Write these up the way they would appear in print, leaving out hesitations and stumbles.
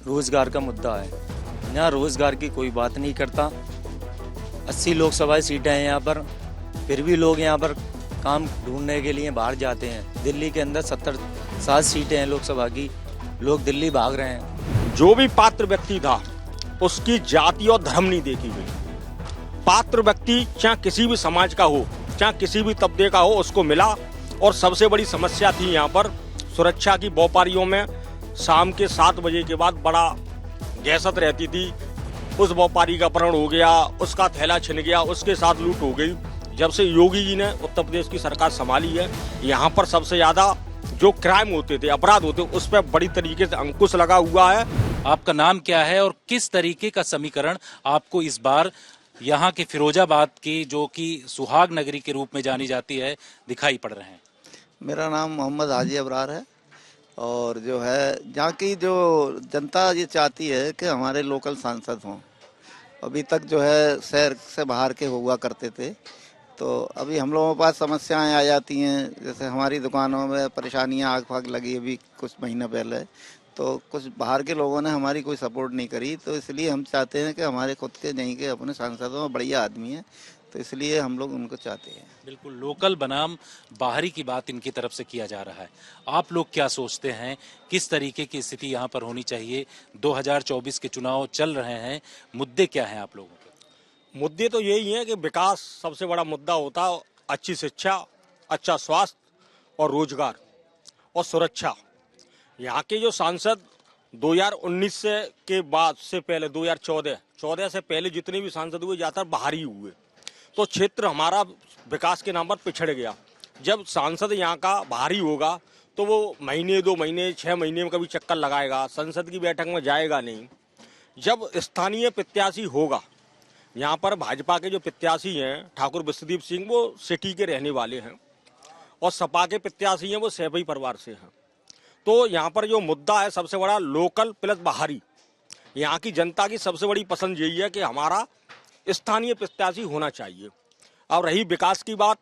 रोजगार का मुद्दा है। यहाँ रोजगार की कोई बात नहीं करता। 80 लोकसभा सीटें हैं यहाँ पर, फिर भी लोग यहाँ पर काम ढूंढने के लिए बाहर जाते हैं। दिल्ली के अंदर 70-60 सीटें हैं लोकसभा की, लोग दिल्ली भाग रहे हैं। जो भी पात्र व्यक्ति था उसकी जाति और धर्म नहीं देखी गई। पात्र व्यक्ति चाहे किसी भी समाज का हो, चाहे किसी भी तबके का हो, उसको मिला। और सबसे बड़ी समस्या थी यहाँ पर सुरक्षा की। व्यापारियों में शाम के 7 बजे के बाद बड़ा दहशत रहती थी। उस व्यापारी का अपहरण हो गया, उसका थैला छिन गया, उसके साथ लूट हो गई। जब से योगी जी ने उत्तर प्रदेश की सरकार संभाली है, यहाँ पर सबसे ज्यादा जो क्राइम होते थे, अपराध होते, उस पर बड़ी तरीके से अंकुश लगा हुआ है। आपका नाम क्या है और किस तरीके का समीकरण आपको इस बार यहाँ के फिरोजाबाद की, जो कि सुहाग नगरी के रूप में जानी जाती है, दिखाई पड़ रहे हैं? मेरा नाम मोहम्मद हाजी अबरार है और जो है यहाँ की जो जनता ये चाहती है कि हमारे लोकल सांसद हों। अभी तक जो है शहर से बाहर के हुआ करते थे, तो अभी हम लोगों के पास समस्याएं आ जाती हैं। जैसे हमारी दुकानों में परेशानियां, आग फाग लगी अभी कुछ महीना पहले, तो कुछ बाहर के लोगों ने हमारी कोई सपोर्ट नहीं करी। तो इसलिए हम चाहते हैं कि हमारे खुद के नहीं के अपने सांसदों में बढ़िया आदमी हैं, तो इसलिए हम लोग उनको चाहते हैं। बिल्कुल, लोकल बनाम बाहरी की बात इनकी तरफ से किया जा रहा है। आप लोग क्या सोचते हैं, किस तरीके की स्थिति यहाँ पर होनी चाहिए? 2024 के चुनाव चल रहे हैं, मुद्दे क्या हैं आप लोगों के? मुद्दे तो यही हैं कि विकास सबसे बड़ा मुद्दा होता है। अच्छी शिक्षा, अच्छा स्वास्थ्य और रोजगार और सुरक्षा। यहाँ के जो सांसद 2019 से के बाद से पहले 2014 से पहले जितने भी सांसद हुए ज़्यादातर बाहरी हुए, तो क्षेत्र हमारा विकास के नाम पर पिछड़ गया। जब सांसद यहाँ का बाहरी होगा तो वो महीने, 2 महीने, 6 महीने में कभी चक्कर लगाएगा, संसद की बैठक में जाएगा नहीं। जब स्थानीय प्रत्याशी होगा, यहाँ पर भाजपा के जो प्रत्याशी हैं ठाकुर विश्वदीप सिंह, वो सिटी के रहने वाले हैं, और सपा के प्रत्याशी हैं वो सैफई परिवार से हैं। तो यहाँ पर जो मुद्दा है सबसे बड़ा लोकल प्लस बाहरी। यहाँ की जनता की सबसे बड़ी पसंद यही है कि हमारा स्थानीय प्रत्याशी होना चाहिए। अब रही विकास की बात,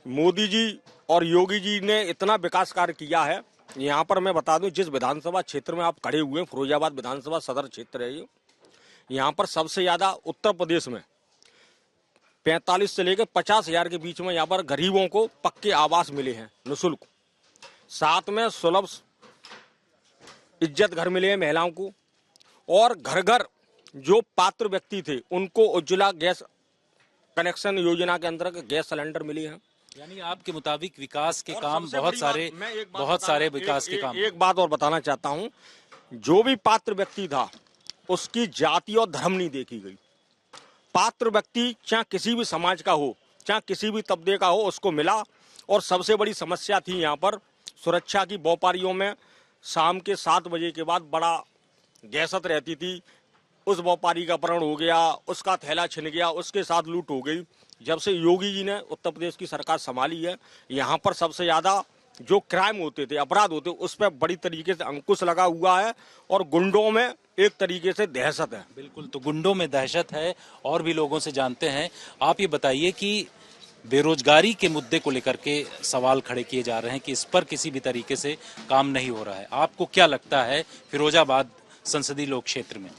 मोदी जी और योगी जी ने इतना विकास कार्य किया है। यहाँ पर मैं बता दूं, जिस विधानसभा क्षेत्र में आप खड़े हुए हैं, फिरोजाबाद विधानसभा सदर क्षेत्र है ये, यहाँ पर सबसे ज्यादा उत्तर प्रदेश में 45 से लेकर 50,000 के बीच में यहाँ पर गरीबों को पक्के आवास मिले हैं निःशुल्क। साथ में सुलभ इज्जत घर मिले हैं महिलाओं को, और घर घर जो पात्र व्यक्ति थे उनको उज्ज्वला गैस कनेक्शन योजना के अंतर्गत गैस सिलेंडर मिले हैं। यानी आपके मुताबिक विकास के काम बहुत सारे विकास के काम। एक बात और बताना चाहता हूँ, जो भी पात्र व्यक्ति था उसकी जाति और धर्म नहीं देखी गई। पात्र व्यक्ति चाहे किसी भी समाज का हो, चाहे किसी भी तबके का हो, उसको मिला। और सबसे बड़ी समस्या थी यहाँ पर सुरक्षा की। व्यापारियों में शाम के 7 बजे के बाद बड़ा दहशत रहती थी। उस व्यापारी का अपहरण हो गया, उसका थैला छिन गया, उसके साथ लूट हो गई। जब से योगी जी ने उत्तर प्रदेश की सरकार संभाली है, यहाँ पर सबसे ज्यादा जो क्राइम होते थे, अपराध होते, उस पर बड़ी तरीके से अंकुश लगा हुआ है। और गुंडों में एक तरीके से दहशत है। बिल्कुल, तो गुंडों में दहशत है। और भी लोगों से जानते हैं। आप ये बताइए कि बेरोजगारी के मुद्दे को लेकर के सवाल खड़े किए जा रहे हैं कि इस पर किसी भी तरीके से काम नहीं हो रहा है। आपको क्या लगता है फिरोजाबाद संसदीय लोक क्षेत्र में?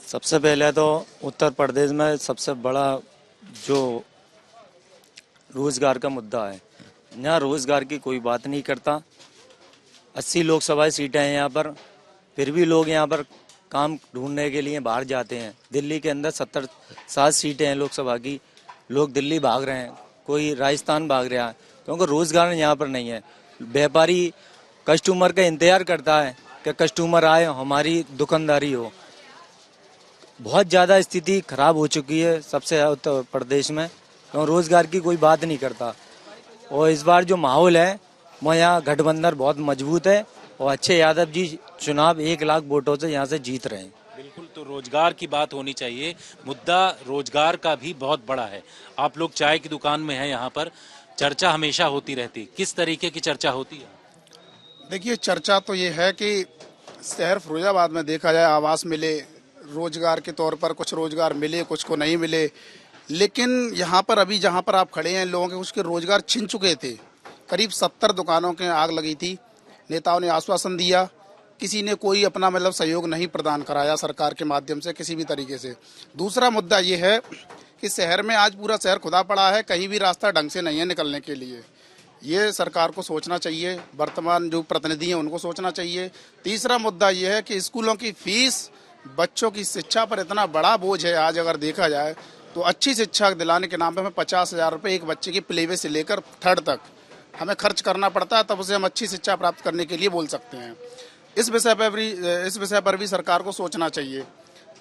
सबसे पहले तो उत्तर प्रदेश में सबसे बड़ा जो रोजगार का मुद्दा है, यहाँ रोजगार की कोई बात नहीं करता। 80 लोकसभा सीटें हैं यहाँ पर, फिर भी लोग यहाँ पर काम ढूंढने के लिए बाहर जाते हैं। दिल्ली के अंदर 70-60 सीटें हैं लोकसभा की, लोग दिल्ली भाग रहे हैं, कोई राजस्थान भाग रहा है, क्योंकि रोजगार यहाँ पर नहीं है। व्यापारी कस्टमर का इंतजार करता है कि कस्टमर आए, हमारी दुकानदारी हो। बहुत ज़्यादा स्थिति खराब हो चुकी है सबसे उत्तर प्रदेश में, क्योंकि रोजगार की कोई बात नहीं करता। और इस बार जो माहौल है वो यहाँ गठबंधन बहुत मजबूत है और अच्छे यादव जी चुनाव 1 लाख वोटों से यहाँ से जीत रहे हैं। बिल्कुल, तो रोजगार की बात होनी चाहिए। मुद्दा रोजगार का भी बहुत बड़ा है। आप लोग चाय की दुकान में हैं, यहाँ पर चर्चा हमेशा होती रहती, किस तरीके की चर्चा होती है? देखिए, चर्चा तो ये है कि शहर फिरोजाबाद में देखा जाए, आवास मिले, रोजगार के तौर पर कुछ रोजगार मिले, कुछ को नहीं मिले। लेकिन यहाँ पर अभी जहाँ पर आप खड़े हैं, लोगों के उसके रोजगार छिन चुके थे। करीब 70 दुकानों के आग लगी थी। नेताओं ने आश्वासन दिया किसी ने कोई अपना मतलब सहयोग नहीं प्रदान कराया सरकार के माध्यम से किसी भी तरीके से। दूसरा मुद्दा ये है कि शहर में आज पूरा शहर खुदा पड़ा है, कहीं भी रास्ता ढंग से नहीं है निकलने के लिए। ये सरकार को सोचना चाहिए, वर्तमान जो प्रतिनिधि हैं उनको सोचना चाहिए। तीसरा मुद्दा ये है कि स्कूलों की फीस, बच्चों की शिक्षा पर इतना बड़ा बोझ है। आज अगर देखा जाए तो अच्छी शिक्षा दिलाने के नाम पे हमें 50,000 रुपये एक बच्चे की प्लेवे से लेकर 3rd तक हमें खर्च करना पड़ता है, तब उसे हम अच्छी शिक्षा प्राप्त करने के लिए बोल सकते हैं। इस विषय पर भी सरकार को सोचना चाहिए।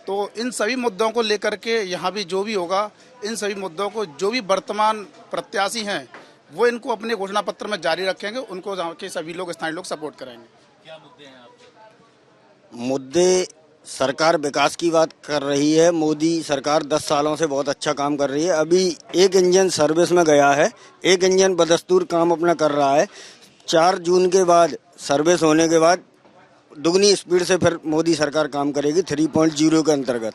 तो इन सभी मुद्दों को लेकर के यहाँ भी जो भी होगा, इन सभी मुद्दों को जो भी वर्तमान प्रत्याशी हैं वो इनको अपने घोषणा पत्र में जारी रखेंगे, उनको के सभी लोग, स्थानीय लोग सपोर्ट करेंगे। क्या मुद्दे हैं आपके? मुद्दे, सरकार विकास की बात कर रही है। मोदी सरकार 10 सालों से बहुत अच्छा काम कर रही है। अभी एक इंजन सर्विस में गया है, एक इंजन बदस्तूर काम अपना कर रहा है। 4 जून के बाद सर्विस होने के बाद दुगनी स्पीड से फिर मोदी सरकार काम करेगी 3.0 के अंतर्गत।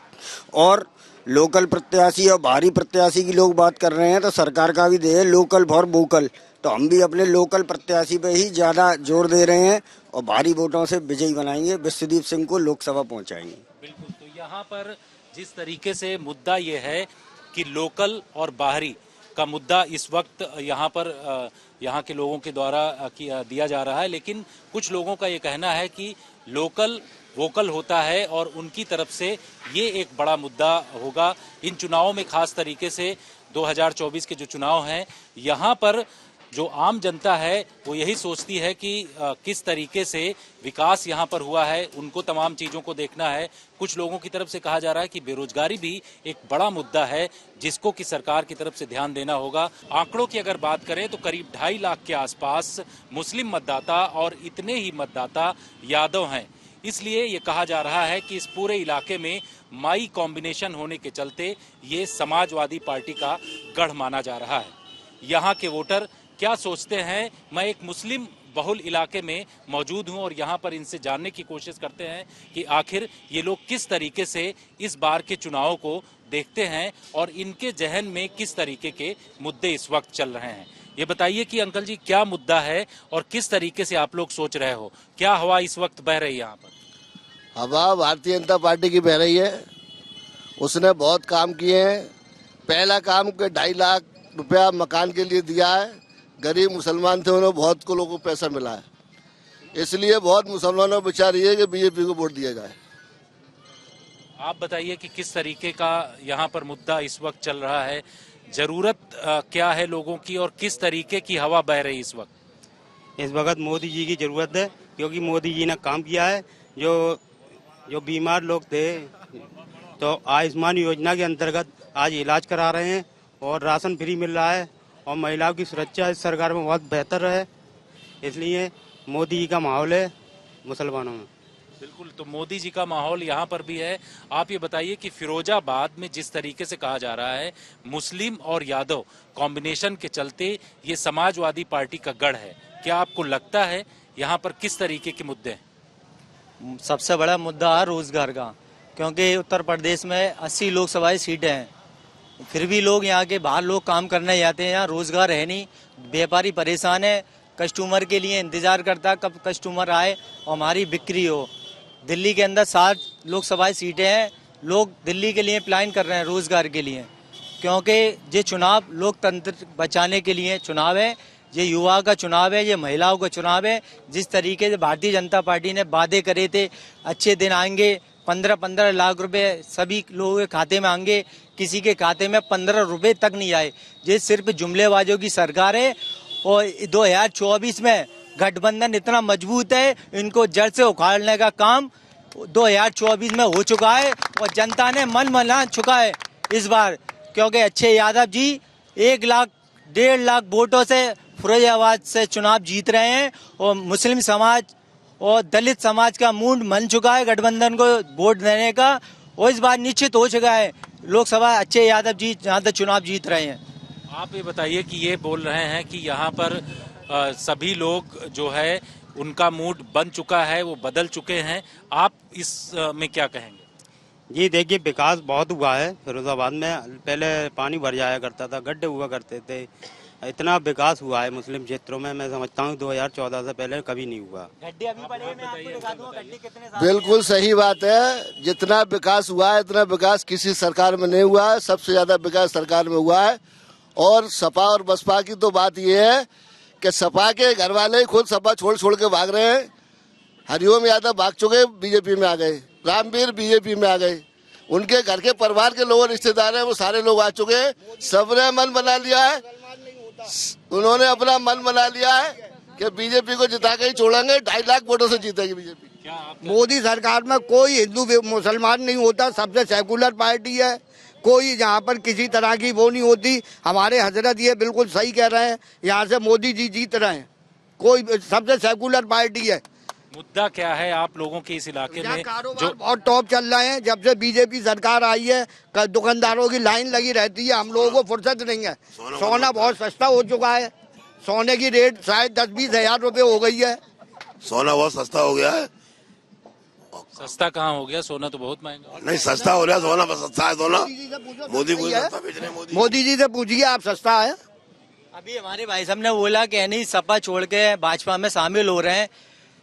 और लोकल प्रत्याशी और बाहरी प्रत्याशी की लोग बात कर रहे हैं, तो सरकार का भी दे है लोकल फॉर वोकल। तो हम भी अपने लोकल प्रत्याशी पे ही ज़्यादा जोर दे रहे हैं और भारी वोटों से विजयी बनाएंगे, विश्वदीप सिंह को लोकसभा पहुंचाएंगे। बिल्कुल। तो यहाँ पर जिस तरीके से मुद्दा ये है कि लोकल और बाहरी का मुद्दा इस वक्त यहाँ पर यहाँ के लोगों के द्वारा दिया जा रहा है, लेकिन कुछ लोगों का ये कहना है कि लोकल वोकल होता है और उनकी तरफ से ये एक बड़ा मुद्दा होगा इन चुनावों में। खास तरीके से 2024 के जो चुनाव हैं, यहाँ पर जो आम जनता है वो यही सोचती है कि किस तरीके से विकास यहाँ पर हुआ है, उनको तमाम चीज़ों को देखना है। कुछ लोगों की तरफ से कहा जा रहा है कि बेरोजगारी भी एक बड़ा मुद्दा है जिसको कि सरकार की तरफ से ध्यान देना होगा। आंकड़ों की अगर बात करें तो करीब 2.5 लाख के आसपास मुस्लिम मतदाता और इतने ही मतदाता यादव हैं। इसलिए ये कहा जा रहा है कि इस पूरे इलाके में माई कॉम्बिनेशन होने के चलते ये समाजवादी पार्टी का गढ़ माना जा रहा है। यहाँ के वोटर क्या सोचते हैं, मैं एक मुस्लिम बहुल इलाके में मौजूद हूं और यहाँ पर इनसे जानने की कोशिश करते हैं कि आखिर ये लोग किस तरीके से इस बार के चुनाव को देखते हैं और इनके जहन में किस तरीके के मुद्दे इस वक्त चल रहे हैं। ये बताइए कि अंकल जी क्या मुद्दा है और किस तरीके से आप लोग सोच रहे हो, क्या हवा इस वक्त बह रही है यहाँ पर? हवा भारतीय जनता पार्टी की बह रही है। उसने बहुत काम किए हैं। पहला काम के 2.5 लाख रुपया मकान के लिए दिया है। गरीब मुसलमान थे, उन्हें बहुत को लोगों को पैसा मिला है, इसलिए बहुत मुसलमानों को विचार ये है कि बीजेपी को वोट दिया जाए। आप बताइए कि किस तरीके का यहाँ पर मुद्दा इस वक्त चल रहा है, जरूरत क्या है लोगों की और किस तरीके की हवा बह रही इस वक्त? इस वक्त मोदी जी की जरूरत है, क्योंकि मोदी जी ने काम किया है। जो बीमार लोग थे तो आयुष्मान योजना के अंतर्गत आज इलाज करा रहे हैं और राशन फ्री मिल रहा है और महिलाओं की सुरक्षा इस सरकार में बहुत बेहतर है। इसलिए मोदी जी का माहौल है मुसलमानों में। बिल्कुल, तो मोदी जी का माहौल यहाँ पर भी है। आप ये बताइए कि फिरोजाबाद में जिस तरीके से कहा जा रहा है मुस्लिम और यादव कॉम्बिनेशन के चलते ये समाजवादी पार्टी का गढ़ है, क्या आपको लगता है यहाँ पर किस तरीके के मुद्दे हैं? सबसे बड़ा मुद्दा है रोजगार का, क्योंकि उत्तर प्रदेश में 80 लोकसभा सीटें हैं, फिर भी लोग यहाँ के बाहर लोग काम करने जाते हैं। यहाँ रोजगार है नहीं, व्यापारी परेशान है, कस्टमर के लिए इंतजार करता कब कस्टमर आए और हमारी बिक्री हो। दिल्ली के अंदर 60 लोकसभा सीटें हैं, लोग दिल्ली के लिए प्लान कर रहे हैं रोजगार के लिए, क्योंकि ये चुनाव लोकतंत्र बचाने के लिए चुनाव है, ये युवा का चुनाव है, ये महिलाओं का चुनाव है। जिस तरीके से भारतीय जनता पार्टी ने वादे करे थे, अच्छे दिन आएंगे, 15-15 लाख रुपए सभी लोगों के खाते में आएंगे, किसी के खाते में 15 रुपए तक नहीं आए। ये सिर्फ जुमलेबाजों की सरकार है और 2024 में गठबंधन इतना मजबूत है, इनको जड़ से उखाड़ने का काम 2024 में हो चुका है और जनता ने मन बना चुका है इस बार, क्योंकि अच्छे यादव जी 1 लाख 1.5 लाख वोटों से फिरोजाबाद से चुनाव जीत रहे हैं और मुस्लिम समाज और दलित समाज का मूड बन चुका है गठबंधन को वोट देने का और इस बार निश्चित हो चुका है लोकसभा अच्छे यादव जी जहाँ तक चुनाव जीत रहे हैं। आप ये बताइए कि ये बोल रहे हैं कि यहाँ पर सभी लोग जो है उनका मूड बन चुका है, वो बदल चुके हैं, आप इस में क्या कहेंगे? जी देखिए, विकास बहुत हुआ है फिरोजाबाद में। पहले पानी भर जाया करता था, गड्ढे हुआ करते थे, इतना विकास हुआ है मुस्लिम क्षेत्रों में, मैं समझता हूँ 2014 से पहले कभी नहीं हुआ। गड्ढे अभी पड़े हैं, मैं आपको दिखा दूंगा गड्ढे कितने साल बिल्कुल सही बात है। जितना विकास हुआ है इतना विकास किसी सरकार में नहीं हुआ है, सबसे ज्यादा विकास सरकार में हुआ है। और सपा और बसपा की तो बात यह है कि सपा के घर वाले ही खुद सपा छोड़ के भाग रहे हैं। हरिओम यादव भाग चुके, बीजेपी में आ गए। रामवीर बीजेपी में आ गए। उनके घर के परिवार के लोग रिश्तेदार हैं, वो सारे लोग आ चुके हैं। सबने मन बना लिया है, उन्होंने अपना मन बना लिया है कि बीजेपी को जिता के ही छोड़ेंगे। 2.5 लाख वोटों से जीतेगी बीजेपी। मोदी सरकार में कोई हिंदू मुसलमान नहीं होता, सबसे सेकुलर पार्टी है। कोई यहाँ पर किसी तरह की वो नहीं होती। हमारे हजरत ये बिल्कुल सही कह रहे हैं, यहाँ से मोदी जी जीत रहे हैं। कोई सबसे सेकुलर पार्टी है। मुद्दा क्या है आप लोगों के इस इलाके में? जो बहुत टॉप चल रहे हैं। जब से बीजेपी सरकार आई है दुकानदारों की लाइन लगी रहती है, हम लोगों को फुर्सत नहीं है। सोना बहुत सस्ता हो चुका है, सोने की रेट शायद 10-20 हजार रुपए हो गई है। सोना बहुत सस्ता हो गया है। सस्ता कहाँ हो गया? सोना तो बहुत महंगा। नहीं, सस्ता हो रहा, सोना सस्ता है। सोना मोदी मोदी जी से पूछिए आप, सस्ता है। अभी हमारे भाई साहब ने बोला कि नहीं सपा छोड़ के भाजपा में शामिल हो रहे हैं।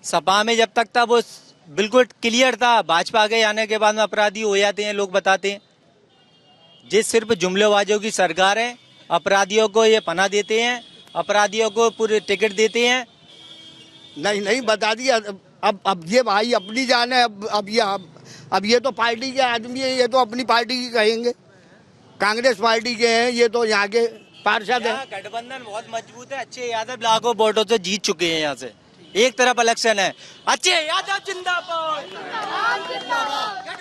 सपा में जब तक था वो बिल्कुल क्लियर था, भाजपा के आने के बाद में अपराधी हो जाते हैं, लोग बताते हैं। ये सिर्फ जुमलेबाजों की सरकार है। अपराधियों को ये पनाह देते हैं, अपराधियों को पूरे टिकट देते हैं। नहीं बता दिया। अब ये भाई अपनी जान है। अब ये तो पार्टी के आदमी है, ये तो अपनी पार्टी की कहेंगे। कांग्रेस पार्टी के हैं, ये तो यहाँ के पार्षद हैं। गठबंधन बहुत मजबूत है। अच्छे यादव लाखों वोटों से जीत चुके हैं। यहाँ से एक तरफ इलेक्शन है, अच्छे यादव जिंदाबाद।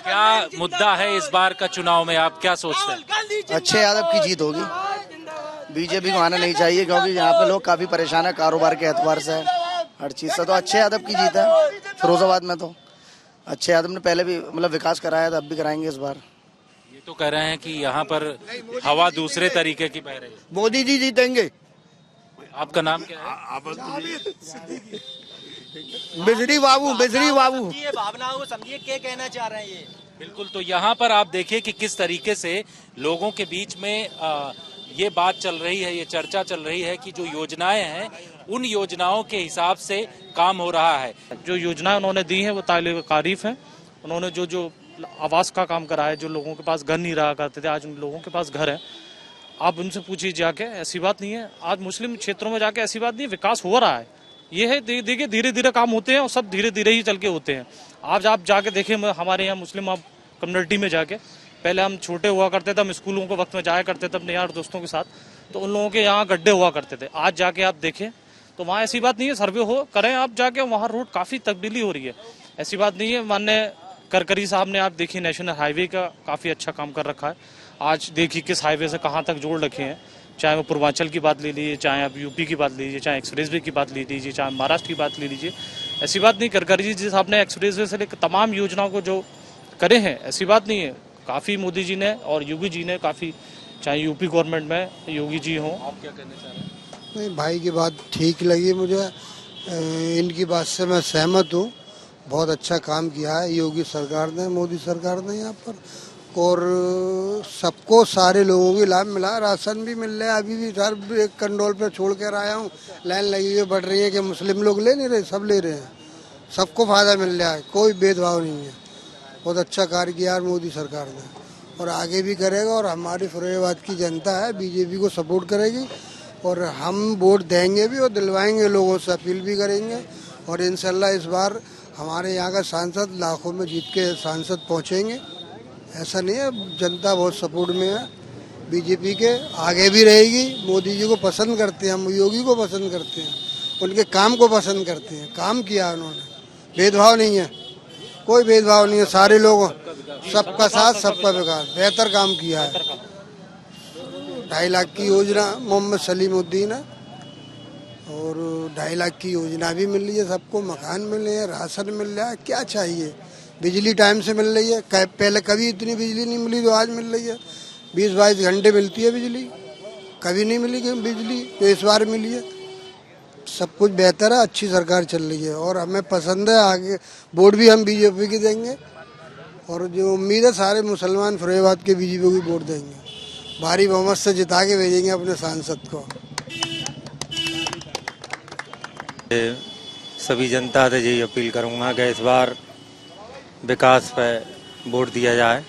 क्या मुद्दा है इस बार का चुनाव में, आप क्या सोचते हैं? अच्छे यादव की जीत होगी। बीजेपी को आना नहीं चाहिए, क्योंकि यहाँ पे लोग काफी परेशान है कारोबार के एतबार से, हर चीज से। तो अच्छे यादव की जीत है। फिरोजाबाद में तो अच्छे यादव ने पहले भी मतलब विकास कराया था, अब भी कराएंगे इस बार। ये तो कह रहे हैं कि यहाँ पर हवा दूसरे तरीके की बह रही है। मोदी जी जीतेंगे। आपका नाम क्या है? बिजली बाबू ये भावनाओं को समझिए, क्या कहना चाह रहे हैं ये। बिल्कुल। तो यहाँ पर आप देखिए कि किस तरीके से लोगों के बीच में ये बात चल रही है, ये चर्चा चल रही है कि जो योजनाएं हैं उन योजनाओं के हिसाब से काम हो रहा है। जो योजनाएं उन्होंने दी हैं वो तारीफ तारीफ है। उन्होंने जो आवास का काम करा है, जो लोगों के पास घर नहीं रहा करते थे, आज उन लोगों के पास घर है। आप उनसे पूछिए जाके, ऐसी बात नहीं है। आज मुस्लिम क्षेत्रों में जाके ऐसी बात नहीं, विकास हो रहा है। ये है देखिए धीरे धीरे काम होते हैं और सब धीरे धीरे ही चल के होते हैं। आज आप जाके देखें हमारे यहाँ मुस्लिम कम्युनिटी में जाके, पहले हम छोटे हुआ करते थे, हम स्कूलों के वक्त में जाया करते थे अपने यार दोस्तों के साथ, तो उन लोगों के यहाँ गड्ढे हुआ करते थे। आज जाके आप देखें तो वहाँ ऐसी बात नहीं है। सर्वे करें आप जाके, वहाँ रोड काफ़ी तब्दीली हो रही है। ऐसी बात नहीं है। माननीय गडकरी साहब ने आप देखिए नेशनल हाईवे का काफ़ी अच्छा काम कर रखा है। आज देखिए किस हाईवे से कहाँ तक जोड़ रखे हैं। चाहे वो पूर्वांचल की बात ले लीजिए, चाहे आप यूपी की बात ले लीजिए, चाहे एक्सप्रेसवे की बात ले लीजिए, चाहे महाराष्ट्र की बात ले लीजिए। ऐसी बात नहीं, गडकरी जी साहब ने एक्सप्रेसवे से लेकर तमाम योजनाओं को जो करे हैं, ऐसी बात नहीं है। काफ़ी मोदी जी ने और योगी जी ने काफ़ी, चाहे यूपी गवर्नमेंट में योगी जी हों। आप क्या कहना चाह रहे हैं? नहीं, भाई की बात ठीक लगी मुझे। इनकी बात से मैं सहमत हूँ। बहुत अच्छा काम किया है योगी सरकार ने, मोदी सरकार ने यहाँ पर। और सबको, सारे लोगों की लाभ मिला। राशन भी मिल रहा है। अभी भी सर एक कंट्रोल पे छोड़ कर आया हूँ, लाइन लगी हुई बढ़ रही है कि मुस्लिम लोग ले नहीं रहे, सब ले रहे हैं। सबको फायदा मिल रहा है, कोई भेदभाव नहीं है। बहुत अच्छा कार्य किया मोदी सरकार ने और आगे भी करेगा। और हमारी फिरोजाबाद की जनता है, बीजेपी को सपोर्ट करेगी और हम वोट देंगे भी और दिलवाएंगे, लोगों से अपील भी करेंगे। और इंशाल्लाह इस बार हमारे यहाँ का सांसद लाखों में जीत के सांसद पहुँचेंगे। ऐसा नहीं है, जनता बहुत सपोर्ट में है बीजेपी के, आगे भी रहेगी। मोदी जी को पसंद करते हैं हम, योगी को पसंद करते हैं, उनके काम को पसंद करते हैं। काम किया उन्होंने, भेदभाव नहीं है, कोई भेदभाव नहीं है। सारे लोगों, सबका साथ सबका विकास, बेहतर काम किया है। 2.5 लाख की योजना मोहम्मद सलीमुद्दीन है और 2.5 लाख की योजना भी मिल रही है सबको। मकान मिल रहे हैं, राशन मिल रहा है, क्या चाहिए। बिजली टाइम से मिल रही है। पहले कभी इतनी बिजली नहीं मिली जो आज मिल रही है। 20-22 घंटे मिलती है बिजली, कभी नहीं मिली बिजली जो इस बार मिली है। सब कुछ बेहतर है, अच्छी सरकार चल रही है और हमें पसंद है। आगे वोट भी हम बीजेपी की देंगे और जो उम्मीद है सारे मुसलमान फिरोजाबाद के बीजेपी को वोट देंगे। भारी बहुमत से जिता के भेजेंगे अपने सांसद को। सभी जनता से यही अपील करूंगा कि इस बार विकास पे वोट दिया जाए।